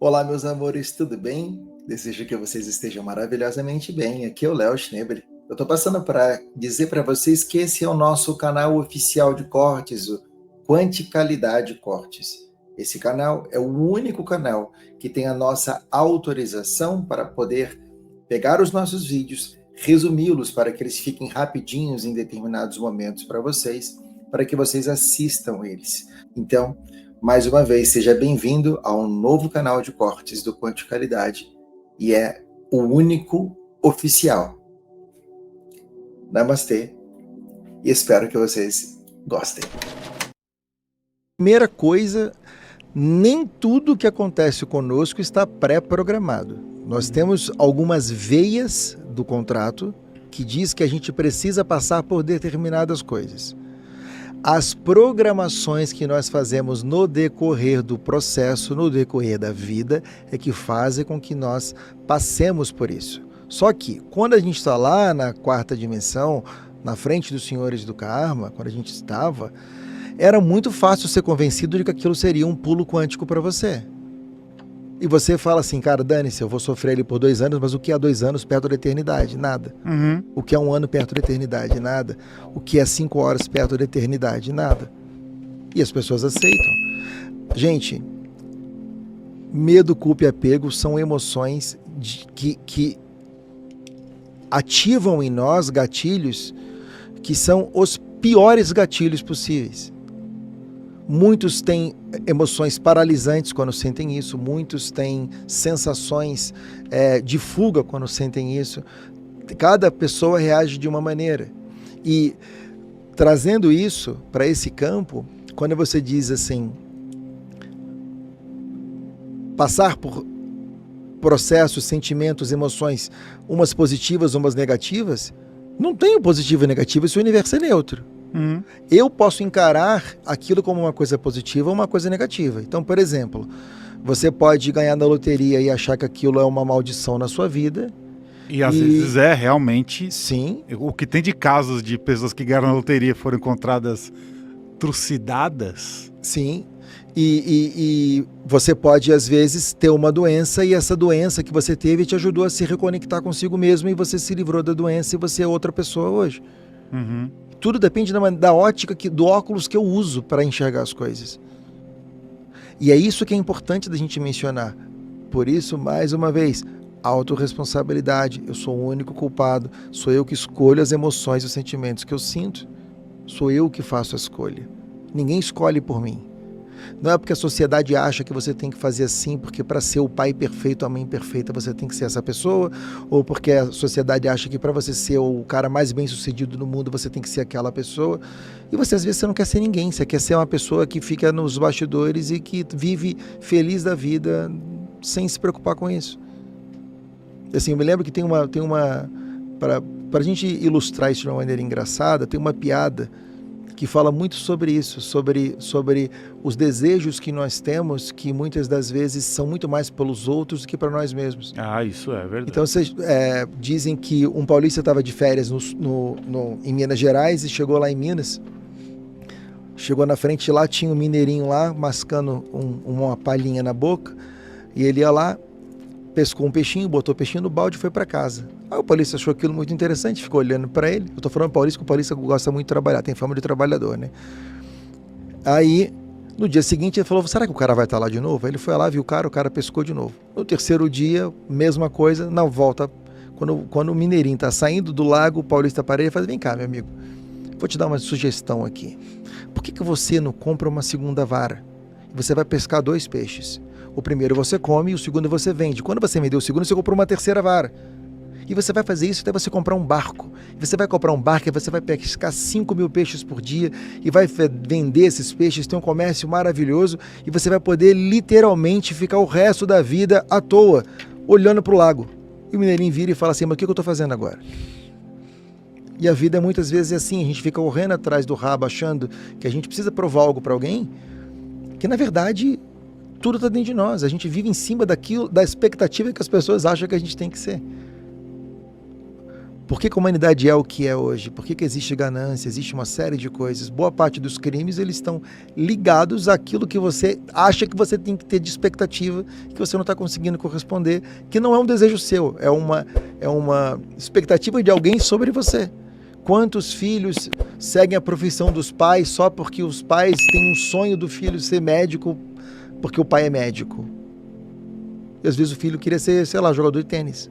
Olá, meus amores, tudo bem? Desejo que vocês estejam maravilhosamente bem. Aqui é o Léo Schnebel. Eu estou passando para dizer para vocês que esse é o nosso canal oficial de cortes, o Quanticalidade Cortes. Esse canal é o único canal que tem a nossa autorização para poder pegar os nossos vídeos, resumi-los para que eles fiquem rapidinhos em determinados momentos para que vocês assistam eles. Então, mais uma vez, seja bem-vindo a um novo canal de cortes do Quanticalidade e é o único oficial. Namastê e espero que vocês gostem. Primeira coisa, nem tudo que acontece conosco está pré-programado. Nós temos algumas veias do contrato que diz que a gente precisa passar por determinadas coisas. As programações que nós fazemos no decorrer do processo, no decorrer da vida, é que fazem com que nós passemos por isso. Só que, quando a gente está lá na quarta dimensão, na frente dos senhores do karma, quando a gente estava, era muito fácil ser convencido de que aquilo seria um pulo quântico para você. E você fala assim, cara, dane-se, eu vou sofrer ali por 2 anos, mas o que é 2 anos perto da eternidade? Nada. O que é 1 ano perto da eternidade? Nada. O que é 5 horas perto da eternidade? Nada. E as pessoas aceitam. Gente, medo, culpa e apego são emoções que ativam em nós gatilhos que são os piores gatilhos possíveis. Muitos têm emoções paralisantes quando sentem isso, muitos têm sensações de fuga quando sentem isso. Cada pessoa reage de uma maneira. E trazendo isso para esse campo, quando você diz assim, passar por processos, sentimentos, emoções, umas positivas, umas negativas, não tem o positivo e negativo, esse universo é neutro. Eu posso encarar aquilo como uma coisa positiva ou uma coisa negativa. Então, por exemplo, você pode ganhar na loteria e achar que aquilo é uma maldição na sua vida. E às vezes é realmente. Sim. O que tem de casos de pessoas que ganharam na loteria foram encontradas trucidadas. Sim. E você pode, às vezes, ter uma doença e essa doença que você teve te ajudou a se reconectar consigo mesmo e você se livrou da doença e você é outra pessoa hoje. Tudo depende da ótica, do óculos que eu uso para enxergar as coisas. E é isso que é importante da gente mencionar. Por isso, mais uma vez, autorresponsabilidade. Eu sou o único culpado. Sou eu que escolho as emoções e os sentimentos que eu sinto. Sou eu que faço a escolha. Ninguém escolhe por mim. Não é porque a sociedade acha que você tem que fazer assim, porque para ser o pai perfeito, a mãe perfeita, você tem que ser essa pessoa, ou porque a sociedade acha que para você ser o cara mais bem sucedido no mundo, você tem que ser aquela pessoa. E você, às vezes, você não quer ser ninguém, você quer ser uma pessoa que fica nos bastidores e que vive feliz da vida sem se preocupar com isso. Assim, eu me lembro que tem uma para a gente ilustrar isso de uma maneira engraçada, tem uma piada que fala muito sobre isso, sobre os desejos que nós temos, que muitas das vezes são muito mais pelos outros do que para nós mesmos. Ah, isso é verdade. Então, vocês dizem que um paulista estava de férias em Minas Gerais e chegou lá em Minas, chegou na frente lá, tinha um mineirinho lá, mascando uma palhinha na boca, e ele ia lá, pescou um peixinho, botou o peixinho no balde e foi para casa. Aí o paulista achou aquilo muito interessante, ficou olhando para ele. Eu tô falando paulista, porque o paulista gosta muito de trabalhar, tem fama de trabalhador, né? Aí, no dia seguinte, ele falou, será que o cara vai estar lá de novo? Aí ele foi lá, viu o cara pescou de novo. No terceiro dia, mesma coisa, na volta, quando o mineirinho tá saindo do lago, o paulista para ele e fala, vem cá, meu amigo, vou te dar uma sugestão aqui. Por que você não compra uma segunda vara? Você vai pescar 2 peixes. O primeiro você come e o segundo você vende. Quando você me deu o segundo, você comprou uma terceira vara. E você vai fazer isso até você comprar um barco. Você vai comprar um barco e você vai pescar 5.000 peixes por dia e vai vender esses peixes, ter um comércio maravilhoso e você vai poder literalmente ficar o resto da vida à toa, olhando para o lago. E o mineirinho vira e fala assim, mas o que eu estou fazendo agora? E a vida muitas vezes é assim, a gente fica correndo atrás do rabo achando que a gente precisa provar algo para alguém, que na verdade tudo está dentro de nós. A gente vive em cima da expectativa que as pessoas acham que a gente tem que ser. Por que a humanidade é o que é hoje? Por que existe ganância? Existe uma série de coisas. Boa parte dos crimes, eles estão ligados àquilo que você acha que você tem que ter de expectativa, que você não está conseguindo corresponder, que não é um desejo seu, é uma expectativa de alguém sobre você. Quantos filhos seguem a profissão dos pais só porque os pais têm um sonho do filho ser médico, porque o pai é médico? E às vezes o filho queria ser, sei lá, jogador de tênis.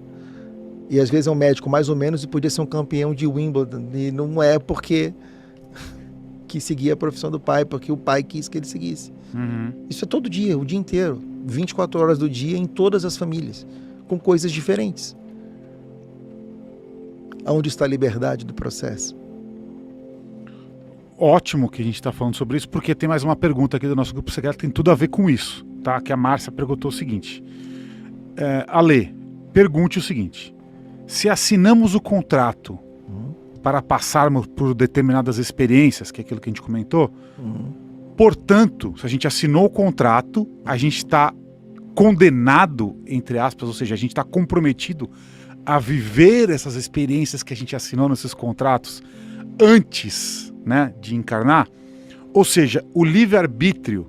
E às vezes é um médico mais ou menos e podia ser um campeão de Wimbledon. E não é porque que seguia a profissão do pai, porque o pai quis que ele seguisse. Uhum. Isso é todo dia, o dia inteiro. 24 horas do dia em todas as famílias, com coisas diferentes. Aonde está a liberdade do processo? Ótimo que a gente está falando sobre isso, porque tem mais uma pergunta aqui do nosso grupo secreto, tem tudo a ver com isso, tá? Que a Márcia perguntou o seguinte. Ale, pergunte o seguinte. Se assinamos o contrato para passarmos por determinadas experiências, que é aquilo que a gente comentou, portanto, se a gente assinou o contrato, a gente está condenado, entre aspas, ou seja, a gente está comprometido a viver essas experiências que a gente assinou nesses contratos antes, né, de encarnar. Ou seja, o livre-arbítrio,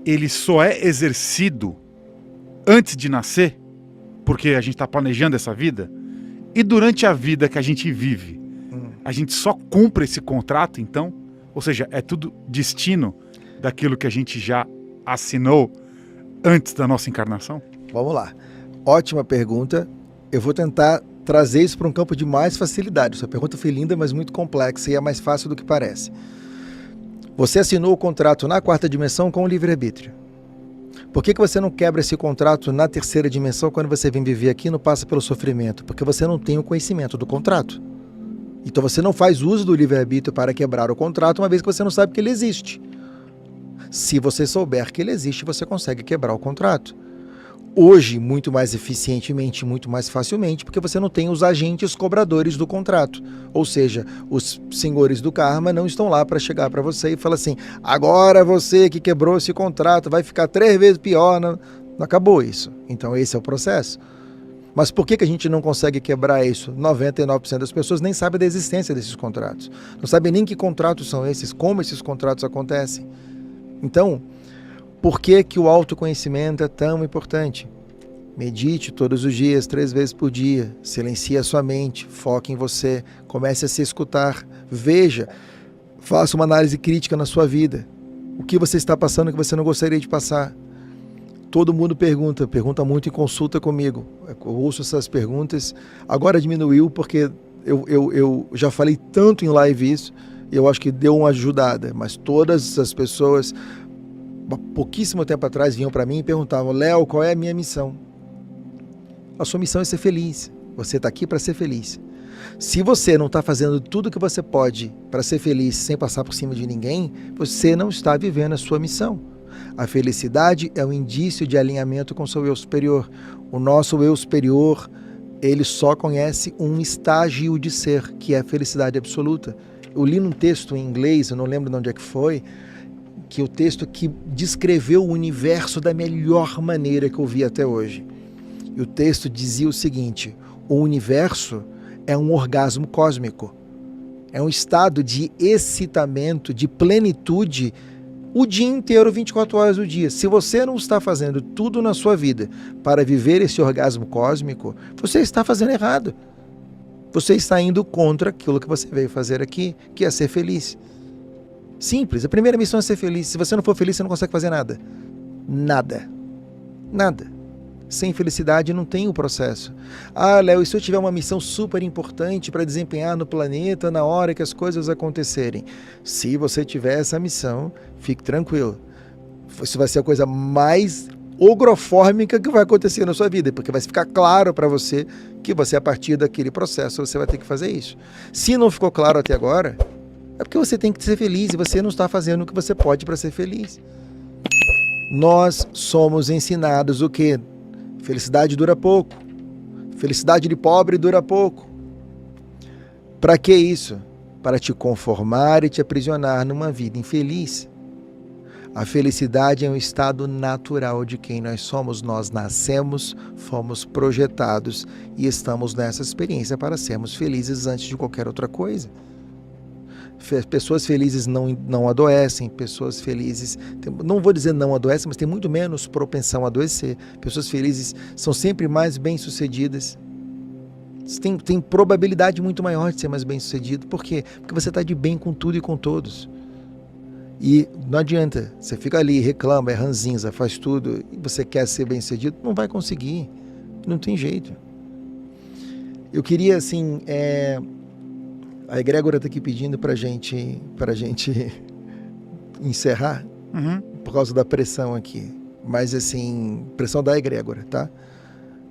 ele só é exercido antes de nascer, porque a gente está planejando essa vida. E durante a vida que a gente vive, a gente só cumpre esse contrato, então? Ou seja, é tudo destino daquilo que a gente já assinou antes da nossa encarnação? Vamos lá. Ótima pergunta. Eu vou tentar trazer isso para um campo de mais facilidade. Sua pergunta foi linda, mas muito complexa e é mais fácil do que parece. Você assinou o contrato na 4ª dimensão com o livre-arbítrio. Por que você não quebra esse contrato na 3ª dimensão quando você vem viver aqui e não passa pelo sofrimento? Porque você não tem o conhecimento do contrato. Então você não faz uso do livre-arbítrio para quebrar o contrato, uma vez que você não sabe que ele existe. Se você souber que ele existe, você consegue quebrar o contrato. Hoje, muito mais eficientemente, muito mais facilmente, porque você não tem os agentes cobradores do contrato. Ou seja, os senhores do karma não estão lá para chegar para você e falar assim, agora você que quebrou esse contrato vai ficar 3 vezes pior. Não acabou isso. Então esse é o processo. Mas por que a gente não consegue quebrar isso? 99% das pessoas nem sabem da existência desses contratos. Não sabem nem que contratos são esses, como esses contratos acontecem. Então, por que o autoconhecimento é tão importante? Medite todos os dias, 3 vezes por dia. Silencie a sua mente, foque em você, comece a se escutar. Veja, faça uma análise crítica na sua vida. O que você está passando que você não gostaria de passar? Todo mundo pergunta muito em consulta comigo. Eu ouço essas perguntas. Agora diminuiu porque eu já falei tanto em live isso, e eu acho que deu uma ajudada. Mas todas as pessoas, há pouquíssimo tempo atrás, vinham para mim e perguntavam, Léo, qual é a minha missão? A sua missão é ser feliz. Você está aqui para ser feliz. Se você não está fazendo tudo o que você pode para ser feliz sem passar por cima de ninguém, você não está vivendo a sua missão. A felicidade é um indício de alinhamento com o seu eu superior. O nosso eu superior, ele só conhece um estágio de ser, que é a felicidade absoluta. Eu li num texto em inglês, eu não lembro de onde é que foi, que o texto que descreveu o universo da melhor maneira que eu vi até hoje. E o texto dizia o seguinte, o universo é um orgasmo cósmico. É um estado de excitamento, de plenitude, o dia inteiro, 24 horas do dia. Se você não está fazendo tudo na sua vida para viver esse orgasmo cósmico, você está fazendo errado. Você está indo contra aquilo que você veio fazer aqui, que é ser feliz. Simples, a primeira missão é ser feliz. Se você não for feliz, você não consegue fazer nada. Nada. Nada. Sem felicidade não tem o processo. Ah, Léo, e se eu tiver uma missão super importante para desempenhar no planeta na hora que as coisas acontecerem? Se você tiver essa missão, fique tranquilo. Isso vai ser a coisa mais ogrofórmica que vai acontecer na sua vida, porque vai ficar claro para você que você, a partir daquele processo, você vai ter que fazer isso. Se não ficou claro até agora, é porque você tem que ser feliz e você não está fazendo o que você pode para ser feliz. Nós somos ensinados o quê? Felicidade dura pouco. Felicidade de pobre dura pouco. Para que isso? Para te conformar e te aprisionar numa vida infeliz. A felicidade é um estado natural de quem nós somos. Nós nascemos, fomos projetados e estamos nessa experiência para sermos felizes antes de qualquer outra coisa. Pessoas felizes não adoecem, pessoas felizes, não vou dizer não adoecem, mas tem muito menos propensão a adoecer. Pessoas felizes são sempre mais bem-sucedidas. Tem probabilidade muito maior de ser mais bem-sucedido. Por quê? Porque você está de bem com tudo e com todos. E não adianta, você fica ali, reclama, é ranzinza, faz tudo, e você quer ser bem-sucedido, não vai conseguir, não tem jeito. Eu queria, assim, a egrégora está aqui pedindo pra gente encerrar, por causa da pressão aqui, mas assim, pressão da egrégora, tá?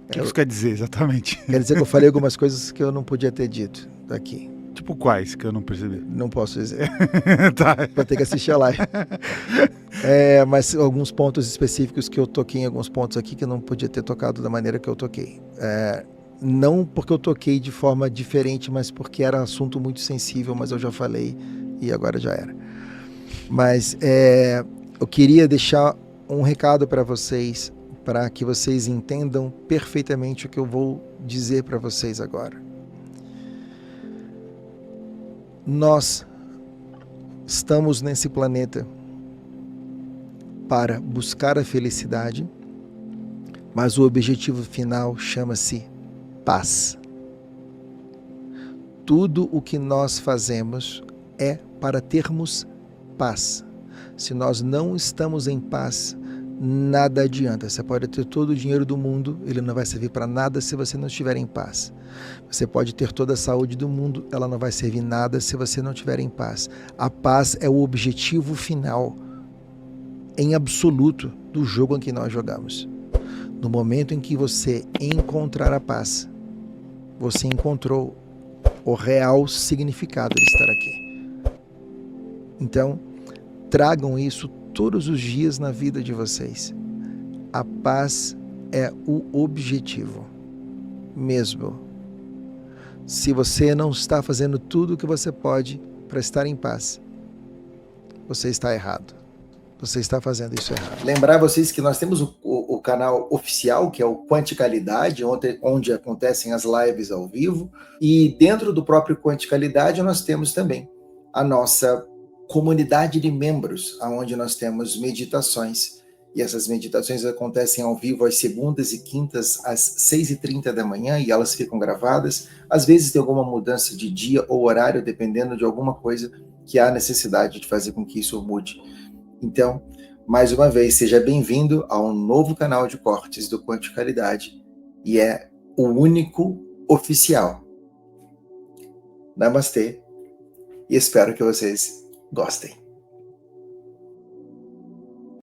O que isso quer dizer exatamente? Quer dizer que eu falei algumas coisas que eu não podia ter dito aqui. Tipo quais que eu não percebi? Não posso dizer. Tá. Vai ter que assistir a live. Mas alguns pontos específicos que eu toquei em alguns pontos aqui que eu não podia ter tocado da maneira que eu toquei. Não porque eu toquei de forma diferente, mas porque era assunto muito sensível, mas eu já falei e agora já era. Mas eu queria deixar um recado para vocês, para que vocês entendam perfeitamente o que eu vou dizer para vocês agora. Nós estamos nesse planeta para buscar a felicidade, mas o objetivo final chama-se paz. Tudo o que nós fazemos é para termos paz. Se nós não estamos em paz, nada adianta. Você pode ter todo o dinheiro do mundo, ele não vai servir para nada se você não estiver em paz. Você pode ter toda a saúde do mundo, ela não vai servir nada se você não estiver em paz. A paz é o objetivo final, em absoluto, do jogo em que nós jogamos. No momento em que você encontrar a paz, você encontrou o real significado de estar aqui. Então, tragam isso todos os dias na vida de vocês. A paz é o objetivo mesmo. Se você não está fazendo tudo o que você pode para estar em paz, você está errado. Você está fazendo isso errado. Lembrar vocês que nós temos o canal oficial, que é o Quanticalidade, onde acontecem as lives ao vivo. E dentro do próprio Quanticalidade nós temos também a nossa comunidade de membros, onde nós temos meditações. E essas meditações acontecem ao vivo às segundas e quintas, às 6h30 da manhã, e elas ficam gravadas. Às vezes tem alguma mudança de dia ou horário, dependendo de alguma coisa que há necessidade de fazer com que isso mude. Então, mais uma vez, seja bem-vindo a um novo canal de cortes do Quanticalidade, e é o único oficial. Namastê, e espero que vocês gostem.